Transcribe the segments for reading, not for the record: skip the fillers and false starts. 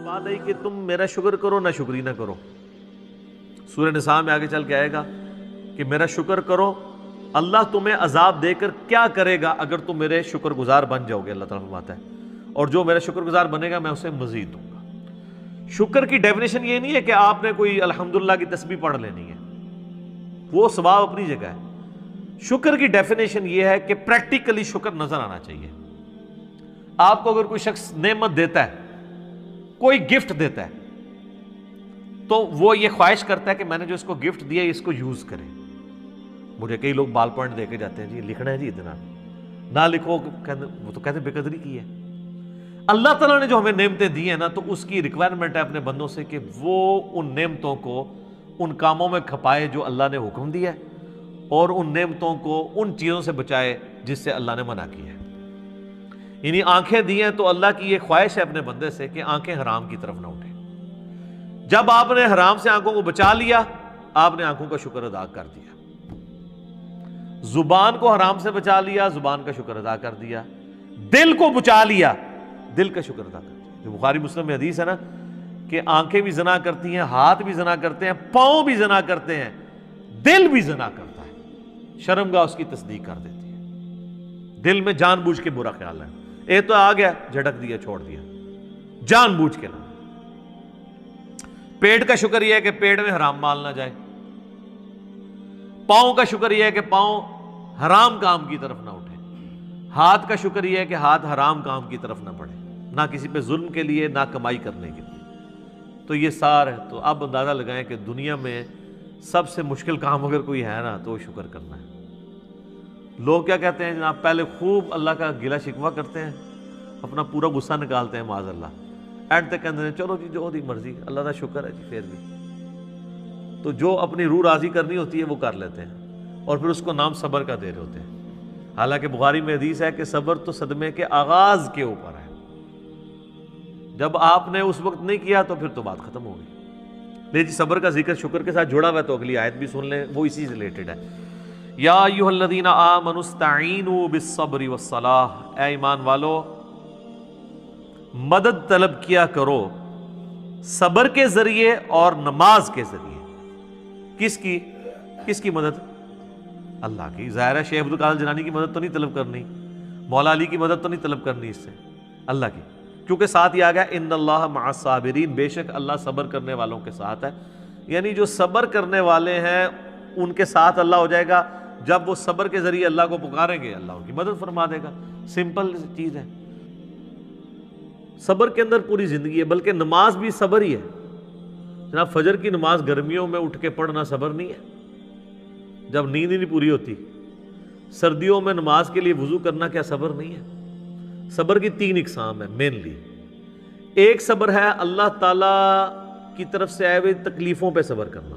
بات ہے کہ تم میرا شکر کرو نہ شکری نہ کرو. سورہ نساء میں آگے چل کے آئے گا کہ میرا شکر کرو، اللہ تمہیں عذاب دے کر کیا کرے گا اگر تم میرے شکر گزار بن جاؤ گے. اللہ تعالیٰ فرماتا ہے اور جو میرا شکر گزار بنے گا میں اسے مزید دوں گا. شکر کی ڈیفینیشن یہ نہیں ہے کہ آپ نے کوئی الحمدللہ کی تسبیح پڑھ لینی ہے، وہ ثواب اپنی جگہ ہے. شکر کی ڈیفینیشن یہ ہے کہ پریکٹیکلی شکر نظر آنا چاہیے. آپ کو اگر کوئی شخص نعمت دیتا ہے، کوئی گفٹ دیتا ہے، تو وہ یہ خواہش کرتا ہے کہ میں نے جو اس کو گفٹ دیا اس کو یوز کرے. مجھے کئی لوگ بال پوائنٹ دے کے جاتے ہیں، جی لکھنا ہے جی اتنا، نہ لکھو، وہ تو کہتے ہیں بے قدری کی ہے. اللہ تعالیٰ نے جو ہمیں نعمتیں دی ہیں نا، تو اس کی ریکوائرمنٹ ہے اپنے بندوں سے کہ وہ ان نعمتوں کو ان کاموں میں کھپائے جو اللہ نے حکم دیا ہے، اور ان نعمتوں کو ان چیزوں سے بچائے جس سے اللہ نے منع کیا ہے. یعنی آنکھیں دی ہیں تو اللہ کی یہ خواہش ہے اپنے بندے سے کہ آنکھیں حرام کی طرف نہ اٹھیں. جب آپ نے حرام سے آنکھوں کو بچا لیا، آپ نے آنکھوں کا شکر ادا کر دیا. زبان کو حرام سے بچا لیا، زبان کا شکر ادا کر دیا. دل کو بچا لیا، دل کا شکر ادا کر دیا. جو بخاری مسلم میں حدیث ہے نا کہ آنکھیں بھی زنا کرتی ہیں، ہاتھ بھی زنا کرتے ہیں، پاؤں بھی زنا کرتے ہیں، دل بھی زنا کرتا ہے. شرمگاہ اس کی تصدیق کر دیتی ہے. دل میں جان بوجھ کے برا خیال ہے، اے تو آ گیا جھٹک دیا چھوڑ دیا، جان بوجھ کے نہ. پیٹ کا شکر یہ ہے کہ پیٹ میں حرام مال نہ جائے. پاؤں کا شکر یہ ہے کہ پاؤں حرام کام کی طرف نہ اٹھے. ہاتھ کا شکر یہ ہے کہ ہاتھ حرام کام کی طرف نہ بڑھے، نہ کسی پہ ظلم کے لیے، نہ کمائی کرنے کے لیے. تو یہ سار ہے. تو اب اندازہ لگائیں کہ دنیا میں سب سے مشکل کام اگر کوئی ہے نا تو وہ شکر کرنا ہے. لوگ کیا کہتے ہیں جناب، پہلے خوب اللہ کا گلہ شکوہ کرتے ہیں، اپنا پورا غصہ نکالتے ہیں معاذ اللہ، اینڈ تک کہتے ہیں چلو جی جو دی مرضی، اللہ کا شکر ہے جی. پھر بھی تو جو اپنی روح راضی کرنی ہوتی ہے وہ کر لیتے ہیں، اور پھر اس کو نام صبر کا دے رہے ہوتے ہیں. حالانکہ بخاری میں حدیث ہے کہ صبر تو صدمے کے آغاز کے اوپر ہے. جب آپ نے اس وقت نہیں کیا تو پھر تو بات ختم ہو گئی. لے جی، صبر کا ذکر شکر کے ساتھ جڑا ہوا ہے تو اگلی آیت بھی سن لیں، وہ اسی سے ریلیٹڈ ہے. یا ایھا الذین آمنوا استعینوا بالصبر والصلاۃ، اے ایمان والو مدد طلب کیا کرو صبر کے ذریعے اور نماز کے ذریعے. کس کی مدد؟ اللہ کی. ظاہر ہے شیخ عبدالقادر جیلانی کی مدد تو نہیں طلب کرنی، مولا علی کی مدد تو نہیں طلب کرنی، اس سے اللہ کی. کیونکہ ساتھ ہی آ گیا ان اللہ مع الصابرین، بے شک اللہ صبر کرنے والوں کے ساتھ ہے. یعنی جو صبر کرنے والے ہیں ان کے ساتھ اللہ ہو جائے گا. جب وہ صبر کے ذریعے اللہ کو پکاریں گے اللہ ان کی مدد فرما دے گا. سمپل چیز ہے. صبر کے اندر پوری زندگی ہے. بلکہ نماز بھی صبر ہی ہے جناب. فجر کی نماز گرمیوں میں اٹھ کے پڑھنا صبر نہیں ہے جب نیند ہی نہیں پوری ہوتی. سردیوں میں نماز کے لیے وضو کرنا کیا صبر نہیں ہے؟ صبر کی 3 اقسام ہے مینلی. ایک صبر ہے اللہ تعالی کی طرف سے آئے ہوئے تکلیفوں پہ صبر کرنا،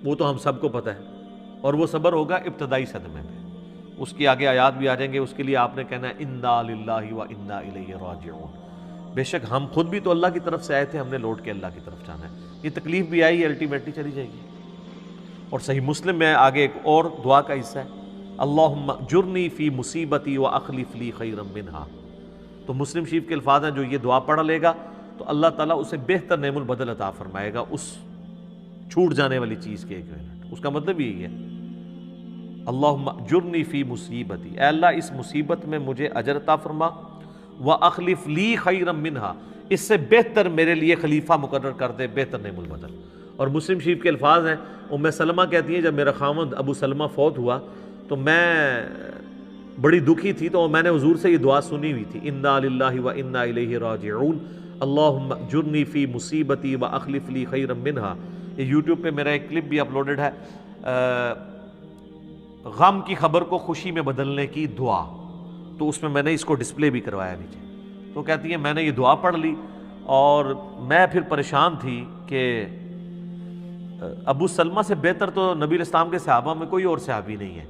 وہ تو ہم سب کو پتہ ہے، اور وہ صبر ہوگا ابتدائی صدمے میں. اس کی آگے آیات بھی آ جائیں گے. اس کے لیے آپ نے کہنا ہے انا للہ و انا الیہ راجعون. بے شک ہم خود بھی تو اللہ کی طرف سے آئے تھے، ہم نے لوٹ کے اللہ کی طرف جانا ہے. یہ تکلیف بھی آئی، الٹیمیٹلی چلی جائے گی. اور صحیح مسلم میں آگے ایک اور دعا کا حصہ ہے، اللہم اجرنی فی مصیبتی واخلف لی خیرا منہا. تو مسلم شریف کے الفاظ ہیں، جو یہ دعا پڑھ لے گا تو اللہ تعالیٰ اسے بہتر نعم البدل عطا فرمائے گا اس چھوٹ جانے والی چیز کے ایکویلنٹ. اس کا مطلب یہی ہے اللہم اجرنی فی مصیبتی، اے اللہ اس مصیبت میں مجھے اجر عطا فرما، واخلف لی خیرا منہا، اس سے بہتر میرے لیے خلیفہ مقرر کر دے، بہتر نعم البدل. اور مسلم شریف کے الفاظ ہیں، ام سلمہ کہتی ہیں جب میرا خاوند ابو سلمہ فوت ہوا تو میں بڑی دکھی تھی، تو میں نے حضور سے یہ دعا سنی ہوئی تھی، انا للہ و انا الیہ راجعون اللہم اجرنی فی مصیبتی واخلف لی خیرا منہا. یہ یوٹیوب پہ میرا ایک کلپ بھی اپلوڈڈ ہے، غم کی خبر کو خوشی میں بدلنے کی دعا. تو اس میں نے اس کو ڈسپلے بھی کروایا نیچے. تو کہتی ہیں میں نے یہ دعا پڑھ لی اور میں پھر پریشان تھی کہ ابو سلمہ سے بہتر تو نبی الاسلام کے صحابہ میں کوئی اور صحابی نہیں ہے،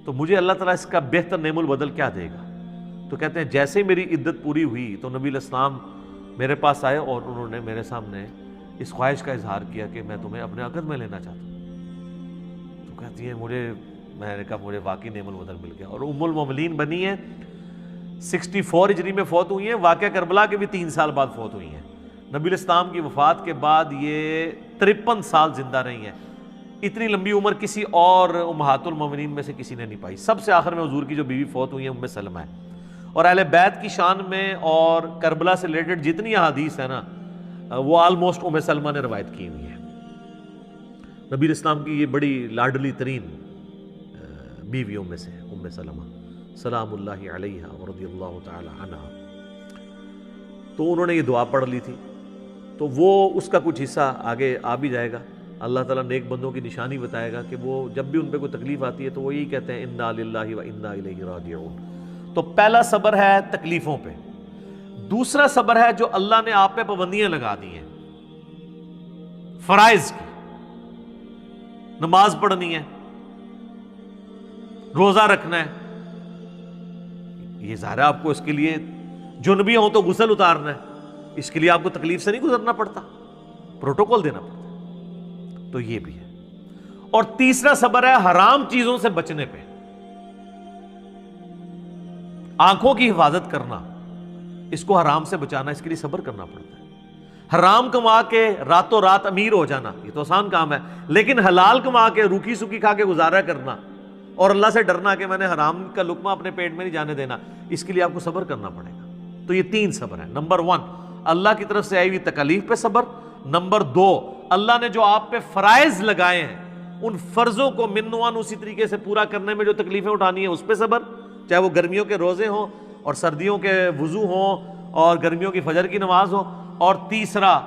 تو مجھے اللہ تعالیٰ اس کا بہتر نعم البدل کیا دے گا. تو کہتے ہیں جیسے میری عدت پوری ہوئی تو نبی الاسلام میرے پاس آئے اور انہوں نے میرے سامنے اس خواہش کا اظہار کیا کہ میں تمہیں اپنے عقد میں لینا چاہتا ہوں. تو کہتی ہیں میں نے کہا مجھے واقعی نعم البدل مل گیا. اور ام المومنین بنی ہیں 64 ہجری میں فوت ہوئی ہیں، واقعہ کربلا کے بھی 3 سال بعد فوت ہوئی ہیں۔ نبی الاسلام کی وفات کے بعد یہ 53 سال زندہ رہی ہیں۔ اتنی لمبی عمر کسی اور امہات المومنین میں سے کسی نے نہیں پائی۔ سب سے آخر میں حضور کی جو بیوی فوت ہوئی ہیں ام سلمہ ہے۔ اور اہل بیت کی شان میں اور کربلا سے ریلیٹڈ جتنی احادیث ہیں نا وہ آلموسٹ ام سلمہ نے روایت کی ہوئی ہے۔ نبی الاسلام کی یہ بڑی لاڈلی ترین بیویوں میں سے ام سلمہ سلام اللہ علیہا ورضی اللہ تعالی عنہا۔ تو انہوں نے یہ دعا پڑھ لی تھی، تو وہ اس کا کچھ حصہ آگے آ بھی جائے گا۔ اللہ تعالیٰ نیک بندوں کی نشانی بتائے گا کہ وہ جب بھی ان پہ کوئی تکلیف آتی ہے تو وہ یہی کہتے ہیں انا للہ و انا الیہ راجعون۔ تو پہلا صبر ہے تکلیفوں پہ، دوسرا صبر ہے جو اللہ نے آپ پہ پابندیاں لگا دی ہیں فرائض کی، نماز پڑھنی ہے، روزہ رکھنا ہے، یہ ظاہر ہے آپ کو اس کے لیے جنبی ہوں تو غسل اتارنا ہے، اس کے لیے آپ کو تکلیف سے نہیں گزرنا پڑتا، پروٹوکول دینا پڑتا ہے، تو یہ بھی ہے۔ اور تیسرا صبر ہے حرام چیزوں سے بچنے پہ، آنکھوں کی حفاظت کرنا، اس کو حرام سے بچانا، اس کے لیے صبر کرنا پڑتا ہے۔ حرام کما کے راتوں رات امیر ہو جانا یہ تو آسان کام ہے، لیکن حلال کما کے روکھی سکی کھا کے گزارا کرنا اور اللہ سے ڈرنا کہ میں نے حرام کا لقمہ اپنے پیٹ میں نہیں جانے دینا، اس کے لیے آپ کو صبر کرنا پڑے گا۔ تو یہ 3 صبر ہیں۔ نمبر 1 اللہ کی طرف سے آئی ہوئی تکالیف پہ صبر، نمبر 2 اللہ نے جو آپ پہ فرائض لگائے ہیں ان فرضوں کو منوان اسی طریقے سے پورا کرنے میں جو تکلیفیں اٹھانی ہیں اس پہ صبر، چاہے وہ گرمیوں کے روزے ہوں اور سردیوں کے وضو ہوں اور گرمیوں کی فجر کی نماز ہو، اور تیسرا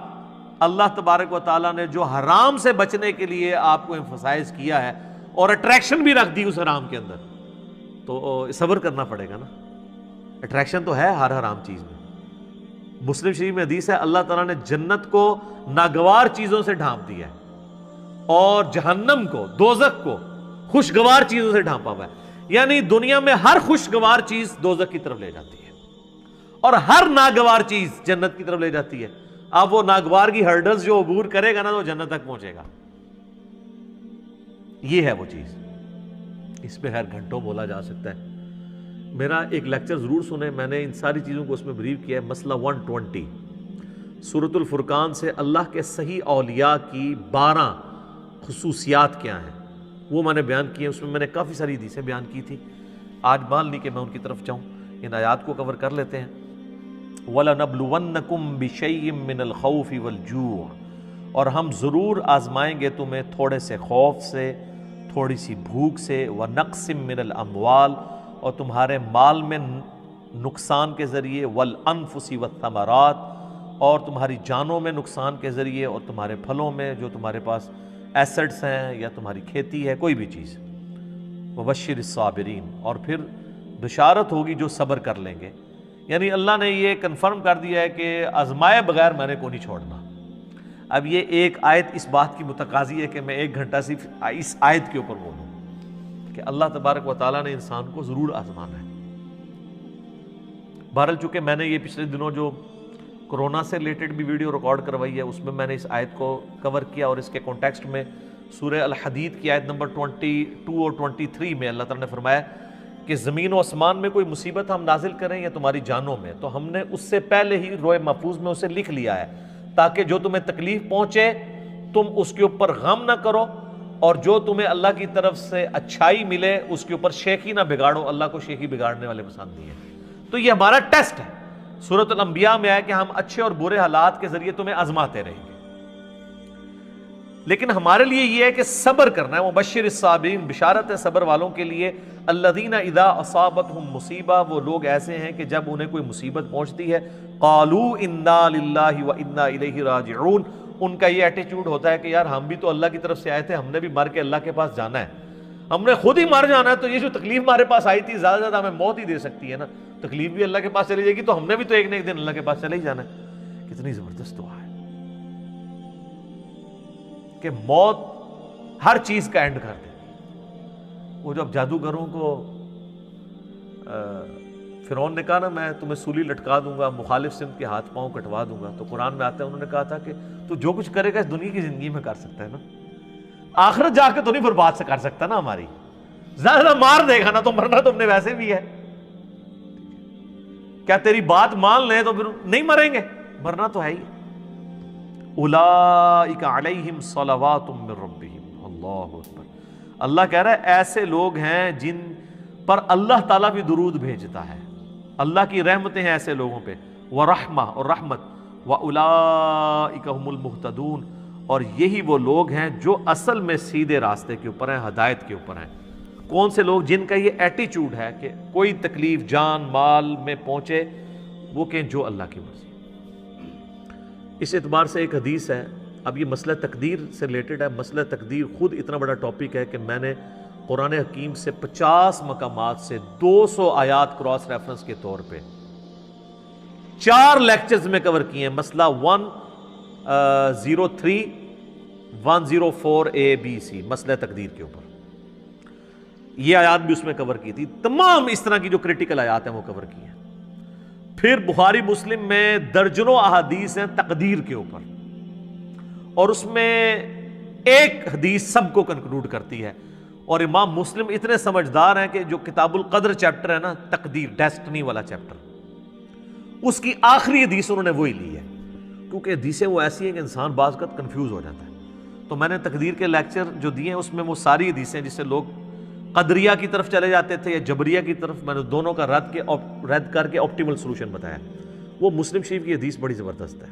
اللہ تبارک و تعالیٰ نے جو حرام سے بچنے کے لیے آپ کو ایمفسائز کیا ہے اور اٹریکشن بھی رکھ دی اس حرام کے اندر، تو صبر کرنا پڑے گا نا۔ اٹریکشن تو ہے ہر حرام چیز میں۔ مسلم شریف میں حدیث ہے اللہ تعالیٰ نے جنت کو ناگوار چیزوں سے ڈھانپ دیا ہے اور جہنم کو، دوزخ کو خوشگوار چیزوں سے ڈھانپا ہوا ہے، یعنی دنیا میں ہر خوشگوار چیز دوزخ کی طرف لے جاتی ہے اور ہر ناگوار چیز جنت کی طرف لے جاتی ہے۔ اب وہ ناگوار کی ہرڈلز جو عبور کرے گا نا تو جنت تک پہنچے گا، یہ ہے وہ چیز۔ اس پہ ہر گھنٹوں بولا جا سکتا ہے۔ میرا ایک لیکچر ضرور سنیں، میں نے ان ساری چیزوں کو اس میں بریف کیا ہے۔ مسئلہ 120 سورۃ الفرقان سے اللہ کے صحیح اولیاء کی 12 خصوصیات کیا ہیں وہ میں نے بیان کی ہے۔ اس میں نے کافی ساری حدیثیں بیان کی تھی، آج مان لی کہ میں ان کی طرف جاؤں، ان آیات کو کور کر لیتے ہیں۔ وَلَنَبْلُوَنَّكُمْ بِشَيْءٍ مِّنَ الْخَوْفِ وَالْجُوعِ، اور ہم ضرور آزمائیں گے تمہیں تھوڑے سے خوف سے، تھوڑی سی بھوک سے، وَنَقْصٍ مِّنَ الْأَمْوَالِ، اور تمہارے مال میں نقصان کے ذریعے، وَالْأَنفُسِ وَالثَّمَرَاتِ، اور تمہاری جانوں میں نقصان کے ذریعے، اور تمہارے پھلوں میں جو تمہارے پاس ایسٹس ہیں یا تمہاری کھیتی ہے کوئی بھی چیز۔ وَبَشِّرِ الصَّابِرِينَ، اور پھر بشارت ہوگی جو صبر کر لیں گے، یعنی اللہ نے یہ کنفرم کر دیا ہے کہ آزمائے بغیر میں نے کو نہیں چھوڑنا۔ اب یہ ایک آیت اس بات کی متقاضی ہے کہ میں 1 گھنٹہ صرف اس آیت کے اوپر بولوں کہ اللہ تبارک و تعالیٰ نے انسان کو ضرور آزمانا ہے۔ بہرحال چونکہ میں نے یہ پچھلے دنوں جو کرونا سے ریلیٹڈ بھی ویڈیو ریکارڈ کروائی ہے اس میں نے اس آیت کو کور کیا، اور اس کے کانٹیکسٹ میں سورہ الحدید کی آیت نمبر 22 اور 23 میں اللہ تعالیٰ نے فرمایا کہ زمین و آسمان میں کوئی مصیبت ہم نازل کریں یا تمہاری جانوں میں تو ہم نے اس سے پہلے ہی روح محفوظ میں اسے لکھ لیا ہے، تاکہ جو تمہیں تکلیف پہنچے تم اس کے اوپر غم نہ کرو، اور جو تمہیں اللہ کی طرف سے اچھائی ملے اس کے اوپر شیخی نہ بگاڑو، اللہ کو شیخی بگاڑنے والے پسند نہیں ہے۔ تو یہ ہمارا ٹیسٹ ہے، سورۃ الانبیاء میں ہے کہ ہم اچھے اور برے حالات کے ذریعے تمہیں آزماتے رہیں گے، لیکن ہمارے لیے یہ ہے کہ صبر کرنا ہے۔ وبشر الصابرین، بشارت ہے صبر والوں کے لیے۔ الذین اذا اصابتهم مصیبہ، وہ لوگ ایسے ہیں کہ جب انہیں کوئی مصیبت پہنچتی ہے قالوا انا للہ وانا الیہ راجعون، ان کا یہ ایٹیٹیوڈ ہوتا ہے کہ یار ہم بھی تو اللہ کی طرف سے آئے تھے، ہم نے بھی مر کے اللہ کے پاس جانا ہے، ہم نے خود ہی مر جانا ہے، تو یہ جو تکلیف ہمارے پاس آئی تھی زیادہ سے زیادہ ہمیں موت ہی دے سکتی ہے نا، تکلیف بھی اللہ کے پاس چلی جائے گی تو ہم نے بھی تو ایک نہ ایک دن اللہ کے پاس چلے ہی جانا ہے۔ کتنی زبردست دعا ہے کہ موت ہر چیز کا اینڈ کر دے۔ وہ جو اب جادوگروں کو فرعون نے کہا نا میں تمہیں سولی لٹکا دوں گا، مخالف سمت کے ہاتھ پاؤں کٹوا دوں گا، تو قرآن میں آتا ہے انہوں نے کہا تھا کہ تو جو کچھ کرے گا اس دنیا کی زندگی میں کر سکتا ہے نا، آخرت جا کے تو نہیں برباد سے کر سکتا نا ہماری، زیادہ مار دے گا نا تو مرنا تم نے ویسے بھی ہے۔ کیا تیری بات مان لیں تو پھر نہیں مریں گے؟ مرنا تو ہے ہی۔ اولئک علیہم صلوات من ربہم، اللہ اکبر۔ اللہ کہہ رہا ہے ایسے لوگ ہیں جن پر اللہ تعالیٰ بھی درود بھیجتا ہے، اللہ کی رحمتیں ہیں ایسے لوگوں پہ، ورحمہ اور رحمت، واولئک هم المہتدون، اور یہی وہ لوگ ہیں جو اصل میں سیدھے راستے کے اوپر ہیں، ہدایت کے اوپر ہیں۔ کون سے لوگ؟ جن کا یہ ایٹیچیوڈ ہے کہ کوئی تکلیف جان مال میں پہنچے وہ کہیں جو اللہ کی مرضی۔ اس اعتبار سے ایک حدیث ہے، اب یہ مسئلہ تقدیر سے ریلیٹڈ ہے۔ مسئلہ تقدیر خود اتنا بڑا ٹاپک ہے کہ میں نے قرآن حکیم سے 50 مقامات سے 200 آیات کراس ریفرنس کے طور پہ 4 لیکچرز میں کور کیے ہیں۔ مسئلہ 103 104 ABC مسئلہ تقدیر کے اوپر، یہ آیات بھی اس میں کور کی تھی۔ تمام اس طرح کی جو کریٹیکل آیات ہیں وہ کور کی ہیں۔ پھر بخاری مسلم میں درجنوں احادیث ہیں تقدیر کے اوپر، اور اس میں ایک حدیث سب کو کنکلوڈ کرتی ہے۔ اور امام مسلم اتنے سمجھدار ہیں کہ جو کتاب القدر چیپٹر ہے نا، تقدیر ڈیسٹنی والا چیپٹر، اس کی آخری حدیث انہوں نے وہی لی ہے، کیونکہ حدیثیں وہ ایسی ہیں کہ انسان بعض وقت کنفیوز ہو جاتا ہے۔ تو میں نے تقدیر کے لیکچر جو دیے ہیں اس میں وہ ساری حدیثیں جس سے لوگ قدریہ کی طرف چلے جاتے تھے یا جبریہ کی طرف، میں نے دونوں کا رد کر کے آپٹیمل سولوشن بتایا۔ وہ مسلم شریف کی حدیث بڑی زبردست ہے۔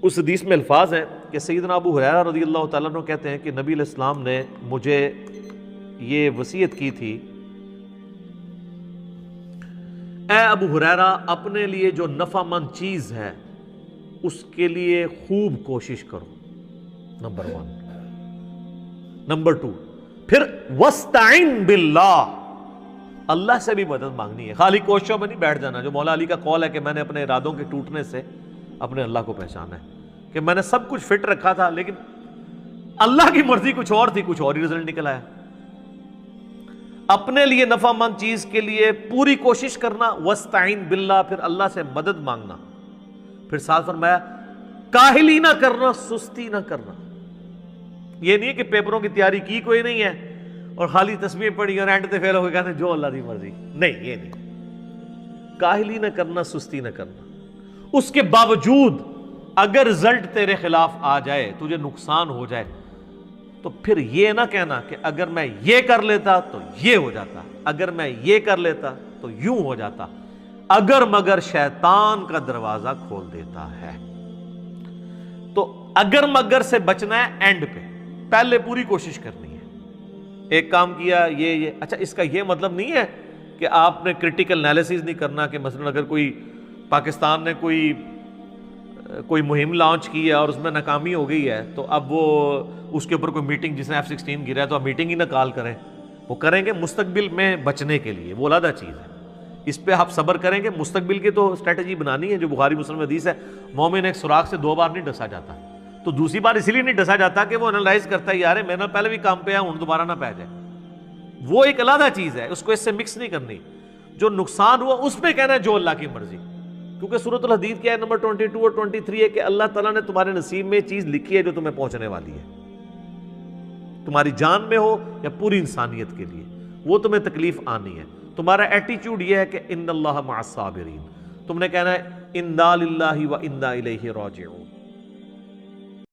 اس حدیث میں الفاظ ہیں کہ سیدنا ابو ہریرہ رضی اللہ تعالیٰ عنہ کہتے ہیں کہ نبی علیہ السلام نے مجھے یہ وصیت کی تھی، اے ابو ہریرہ اپنے لیے جو نفع مند چیز ہے اس کے لیے خوب کوشش کرو، نمبر 1۔ نمبر 2، پھر وَاسْتَعِن بِاللَّهِ، اللہ سے بھی مدد مانگنی ہے، خالی کوششوں میں نہیں بیٹھ جانا۔ جو مولا علی کا قول ہے کہ میں نے اپنے ارادوں کے ٹوٹنے سے اپنے اللہ کو پہچانا ہے، کہ میں نے سب کچھ فٹ رکھا تھا لیکن اللہ کی مرضی کچھ اور تھی، کچھ اور ہی رزلٹ نکل آیا۔ اپنے لیے نفع مند چیز کے لیے پوری کوشش کرنا، وَاسْتَعِن بِاللَّهِ، پھر اللہ سے مدد مانگنا، پھر ساتھ فرمایا کاہلی نہ کرنا، سستی نہ کرنا۔ یہ نہیں ہے کہ پیپروں کی تیاری کی کوئی نہیں ہے اور خالی تسبیح پڑھی اور اینڈ تے فیل ہو کے کہتے ہیں جو اللہ دی مرضی، نہیں، یہ نہیں۔ کاہلی نہ کرنا، سستی نہ کرنا، اس کے باوجود اگر رزلٹ تیرے خلاف آ جائے، تجھے نقصان ہو جائے، تو پھر یہ نہ کہنا کہ اگر میں یہ کر لیتا تو یہ ہو جاتا، اگر میں یہ کر لیتا تو یوں ہو جاتا، اگر مگر شیطان کا دروازہ کھول دیتا ہے۔ تو اگر مگر سے بچنا ہے اینڈ پہ، پہلے پوری کوشش کرنی ہے۔ ایک کام کیا یہ اچھا، اس کا یہ مطلب نہیں ہے کہ آپ نے کرٹیکل انالیسز نہیں کرنا کہ مثلا اگر کوئی پاکستان نے کوئی مہم لانچ کی ہے اور اس میں ناکامی ہو گئی ہے تو اب وہ اس کے اوپر کوئی میٹنگ، جس نے F-16 گرا ہے تو اب میٹنگ ہی نہ کال کریں، وہ کریں گے مستقبل میں بچنے کے لیے، وہ علیحدہ چیز ہے۔ اس پہ آپ صبر کریں گے، مستقبل کی تو اسٹریٹجی بنانی ہے۔ جو بخاری مسلم حدیث ہے، مومن ایک سوراخ سے 2 بار نہیں ڈسا جاتا، تو دوسری بار اسی لیے نہیں ڈسا جاتا کہ وہ انالائز کرتا ہے یار میرے پہلے بھی کام پہ ہے، ہوں دوبارہ نہ پہ جائے، وہ ایک علیحدہ چیز ہے، اس کو اس سے مکس نہیں کرنی۔ جو نقصان ہوا اس پہ کہنا ہے جو اللہ کی مرضی، کیونکہ سورۃ الحدید کی آیت نمبر 22 اور 23 ہے کہ اللہ تعالیٰ نے تمہارے نصیب میں چیز لکھی ہے جو تمہیں پہنچنے والی ہے، تمہاری جان میں ہو یا پوری انسانیت کے لیے، وہ تمہیں تکلیف آنی ہے۔ تمہارا ایٹیچیوڈ یہ ہے کہ ان اللہ مع الصابرین، تم نے کہنا ہے انا للہ و انا الیہ راجعون۔